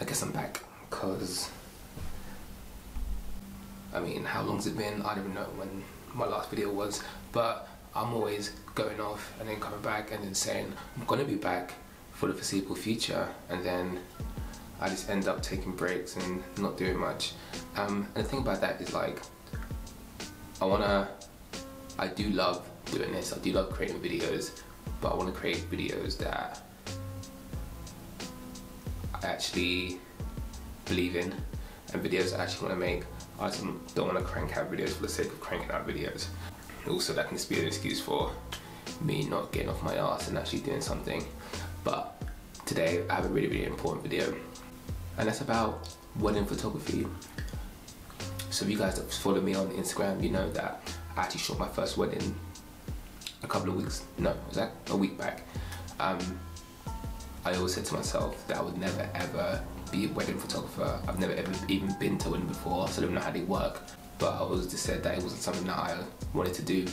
I guess I'm back because, I mean, how long's it been? I don't even know when my last video was, but I'm always going off and then coming back and then saying I'm gonna be back for the foreseeable future, and then I just end up taking breaks and not doing much. And the thing about that is, like, I do love doing this, I do love creating videos, but I want to create videos that I actually believe in and videos I actually want to make. I just don't want to crank out videos for the sake of cranking out videos. Also, that can just be an excuse for me not getting off my ass and actually doing something. But today I have a really important video, and that's about wedding photography. So if you guys that follow me on Instagram, you know that I actually shot my first wedding a week back. I always said to myself that I would never ever be a wedding photographer. I've never ever even been to a wedding before, so I don't know how they work. But I always just said that it wasn't something that I wanted to do.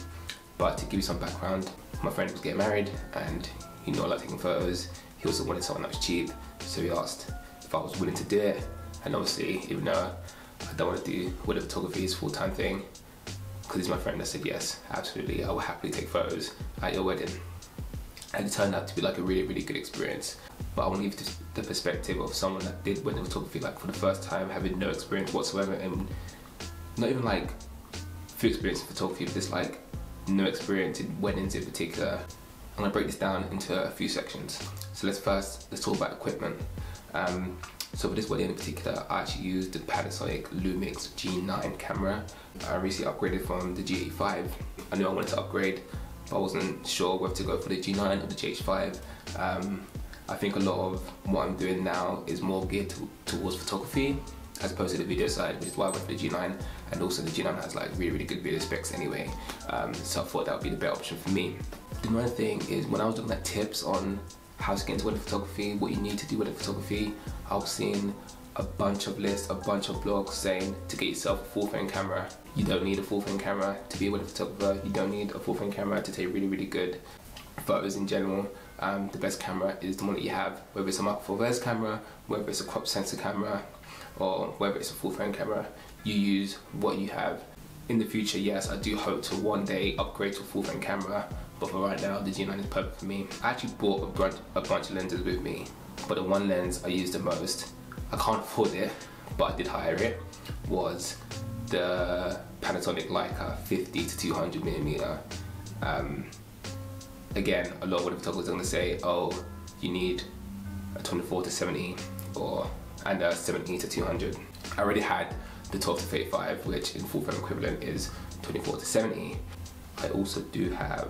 But to give you some background, my friend was getting married and he knew I like taking photos. He also wanted someone that was cheap, so he asked if I was willing to do it. And obviously, even though I don't want to do wedding photography as a full-time thing, because he's my friend, I said yes, absolutely, I will happily take photos at your wedding. And it turned out to be like a really good experience. But I want to give the perspective of someone that did wedding photography like for the first time, having no experience whatsoever, and not even like full experience in photography, but just like no experience in weddings in particular. I'm gonna break this down into a few sections. So let's talk about equipment. So for this wedding in particular, I actually used the Panasonic Lumix G9 camera. I recently upgraded from the G85. I knew I wanted to upgrade, but I wasn't sure whether to go for the G9 or the GH5. I think a lot of what I'm doing now is more geared towards photography as opposed to the video side, which is why I went for the G9. And also the G9 has like really good video specs anyway, so I thought that would be the better option for me. The another thing is, when I was looking at tips on how to get into wedding photography, what you need to do wedding photography, I was seeing a bunch of lists, a bunch of blogs saying to get yourself a full frame camera. You don't need a full frame camera to be a wedding photographer. You don't need a full frame camera to take really good photos in general. The best camera is the one that you have, whether it's a macro four res camera, whether it's a crop sensor camera, or whether it's a full frame camera. You use what you have. In the future, yes, I do hope to one day upgrade to a full frame camera, but for right now, the G9 is perfect for me. I actually bought a bunch of lenses with me, but the one lens I use the most, I can't afford it, but I did hire it, was the Panasonic Leica 50 to 200 millimeter. Again, a lot of wedding photographers are going to say, oh, you need a 24 to 70 and a 70 to 200. I already had the 12 to 35, which in full frame equivalent is 24 to 70. I also do have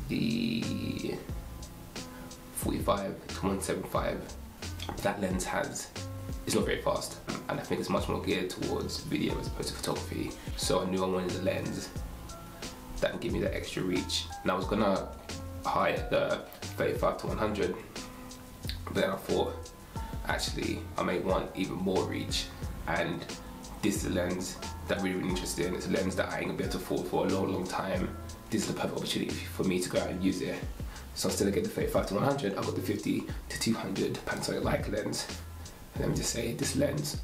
the 45 to 175. That lens it's not very fast, and I think it's much more geared towards video as opposed to photography. So I knew I wanted a lens that would give me that extra reach. And I was gonna hire the 35 to 100, but then I thought, actually, I may want even more reach, and this is a lens that I'm really interested in. It's a lens that I ain't gonna be able to afford for a long time. This is the perfect opportunity for me to go out and use it. So instead of getting the 35 to 100, I got the 50 to 200 Panasonic Leica lens. And let me just say, this lens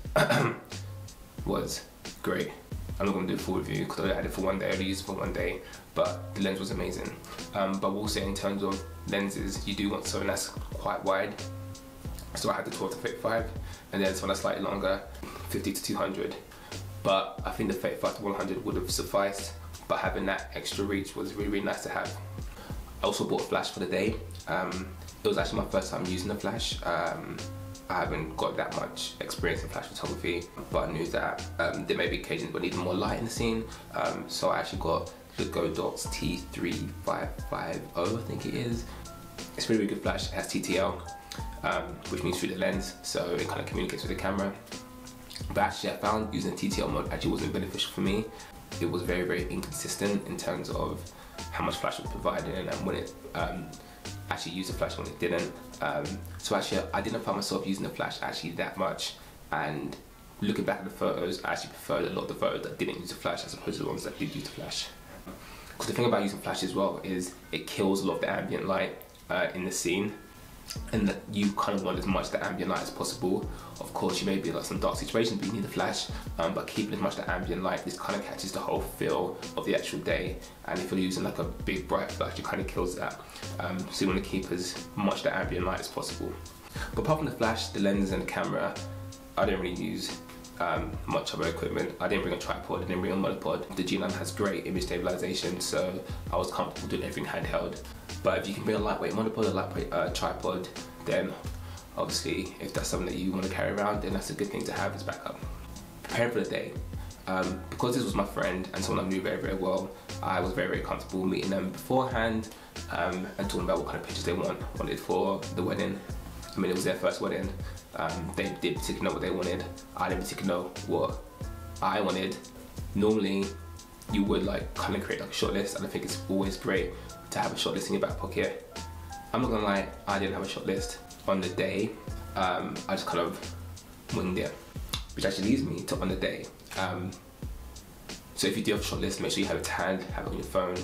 was great. I'm not going to do a full review because I had it for one day, I only used it for one day, but the lens was amazing. But we'll say, in terms of lenses, you do want something that's quite wide. So I had the 12 to 35, and then something that's slightly longer, 50 to 200. But I think the 35 to 100 would have sufficed, but having that extra reach was really nice to have. I also bought a flash for the day. It was actually my first time using a flash. I haven't got that much experience in flash photography, but I knew that there may be occasions where I needed more light in the scene. So I actually got the Godox T3550, I think it is. It's a really good flash. It has TTL, which means through the lens, so it kind of communicates with the camera. But actually, I found using TTL mode actually wasn't beneficial for me. It was very inconsistent in terms of how much flash was provided and when it actually used the flash, when it didn't. So actually, I didn't find myself using the flash actually that much, and looking back at the photos, I actually preferred a lot of the photos that didn't use the flash as opposed to the ones that did use the flash. Because the thing about using flash as well is it kills a lot of the ambient light in the scene. and that you kind of want as much the ambient light as possible. Of course, you may be in like some dark situations, but you need the flash, but keeping as much the ambient light, this kind of catches the whole feel of the actual day. And if you're using like a big bright flash, it kind of kills that. So you want to keep as much the ambient light as possible. But apart from the flash, the lens and the camera, I didn't really use much other equipment. I didn't bring a tripod, I didn't bring a monopod. The G9 has great image stabilization, so I was comfortable doing everything handheld. But if you can bring a lightweight monopod, a lightweight tripod, then obviously if that's something that you want to carry around, then that's a good thing to have as backup. Preparing for the day. Because this was my friend and someone I knew very, very well, I was very, very comfortable meeting them beforehand and talking about what kind of pictures they wanted for the wedding. I mean, it was their first wedding. They did particularly know what they wanted. I didn't particularly know what I wanted. Normally, you would like kind of create like a short list, and I think it's always great to have a short list in your back pocket. I'm not gonna lie, I didn't have a short list on the day. I just kind of winged it, which actually leads me to on the day. So if you do have a short list, make sure you have it to hand, have it on your phone,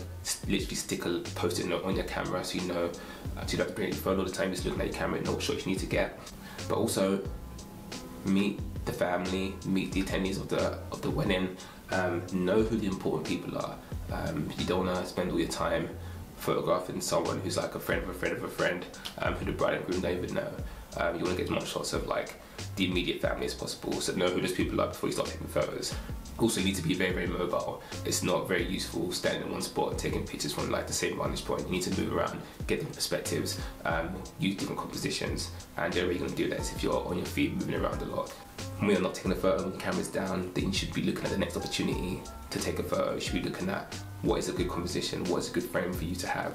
literally stick a post-it note on your camera so you know, so you don't have to bring your phone all the time, just looking at your camera and know what shots you need to get. But also, meet the family, meet the attendees of the wedding, know who the important people are. You don't want to spend all your time photographing someone who's like a friend of a friend of a friend, who the bride and groom don't even know. You want to get as much shots of like the immediate family as possible, so know who those people are before you start taking photos. Also, you need to be very, very mobile. It's not very useful standing in one spot and taking pictures from like the same vantage point. You need to move around, get different perspectives, use different compositions, and the only way you're going to do that is if you're on your feet moving around a lot. When you're not taking a photo, when the camera's down, then you should be looking at the next opportunity to take a photo. You should be looking at what is a good composition, what is a good frame for you to have,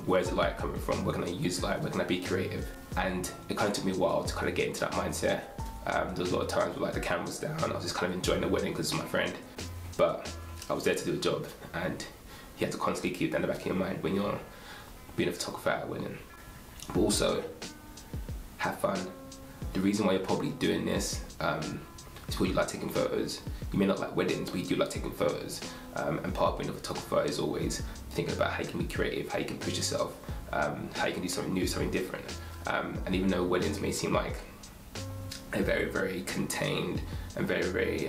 where's the light coming from, where can I use light, where can I be creative. And it kind of took me a while to kind of get into that mindset. There was a lot of times where like the camera was down, I was just kind of enjoying the wedding because it's my friend, but I was there to do a job, and you have to constantly keep that in the back of your mind when you're being a photographer at a wedding. But also, have fun. The reason why you're probably doing this is because you like taking photos. You may not like weddings, but you do like taking photos. And part of being a photographer is always thinking about how you can be creative, how you can push yourself, how you can do something new, something different. And even though weddings may seem like a very, very contained and very, very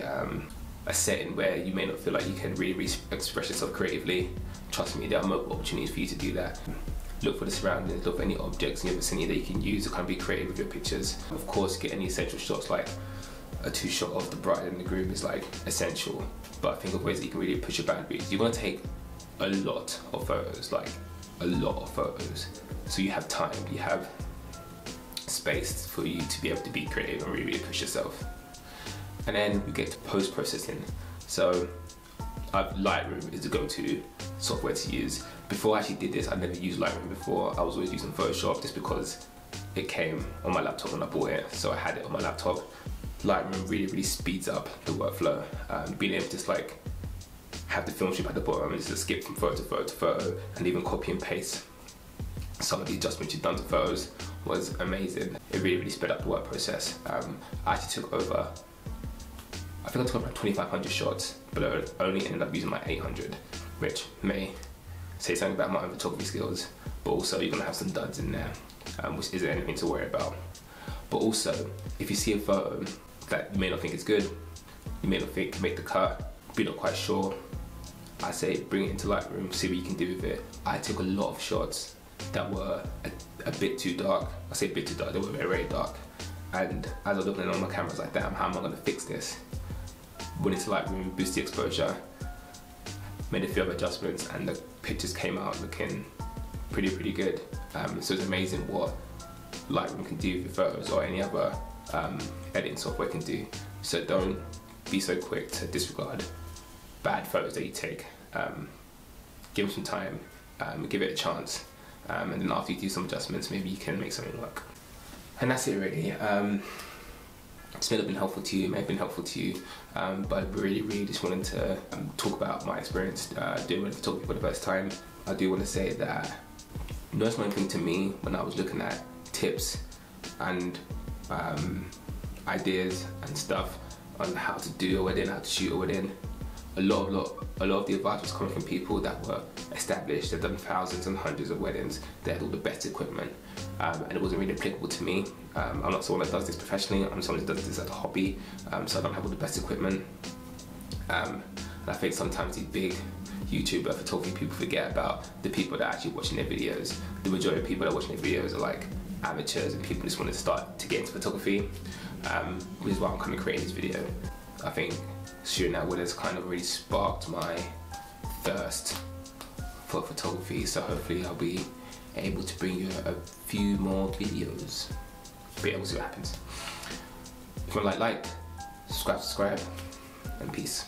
a setting where you may not feel like you can really express yourself creatively, trust me, there are multiple opportunities for you to do that. Look for the surroundings, look for any objects in your vicinity that you can use to kind of be creative with your pictures. Of course, get any essential shots, like a two-shot of the bride and the groom is like essential, but think of ways that you can really push your boundaries. You want to take a lot of photos, like a lot of photos, so you have time, you have space for you to be able to be creative and really, really push yourself. And then we get to post-processing. So Lightroom is the go-to software to use. Before I actually did this, I never used Lightroom before. I was always using Photoshop just because it came on my laptop when I bought it, so I had it on my laptop. Lightroom really, really speeds up the workflow. Being able to just like have the film strip at the bottom and just skip from photo to photo to photo, and even copy and paste some of the adjustments you've done to photos was amazing. It really, really sped up the work process. I actually took over, I think I took about 2,500 shots, but I only ended up using my 800, which may say something about my own photography skills, but also you're gonna have some duds in there, which isn't anything to worry about. But also, if you see a photo that you may not think is good, you may not think can make the cut, but you're not quite sure, I say bring it into Lightroom, see what you can do with it. I took a lot of shots that were a bit too dark. I say a bit too dark, they were very, very dark. And as I was looking at it on my camera, I was like, damn, how am I gonna fix this? Went into Lightroom, boost the exposure, made a few other adjustments, and the pictures came out looking pretty, pretty good. So it's amazing what Lightroom can do with your photos, or any other editing software can do. So don't be so quick to disregard bad photos that you take. Give them some time, give it a chance, and then after you do some adjustments, maybe you can make something work. And that's it really. This may have been helpful to you, it may have been helpful to you, but I really, really just wanted to talk about my experience doing photography for the first time. I do want to say that the most important thing to me when I was looking at tips and ideas and stuff on how to do a wedding, how to shoot a wedding, a lot of the advice was coming from people that were established, they've done thousands and hundreds of weddings, they had all the best equipment. and it wasn't really applicable to me. I'm not someone that does this professionally, I'm someone that does this as a hobby, so I don't have all the best equipment. And I think sometimes these big YouTuber photography people forget about the people that are actually watching their videos. The majority of people that are watching their videos are like amateurs and people just want to start to get into photography, which is why I'm kind of creating this video. I think shooting at Willis kind of really sparked my thirst for photography, so hopefully I'll be able to bring you a few more videos. But yeah, we'll see what happens. If you want to like, subscribe, and peace.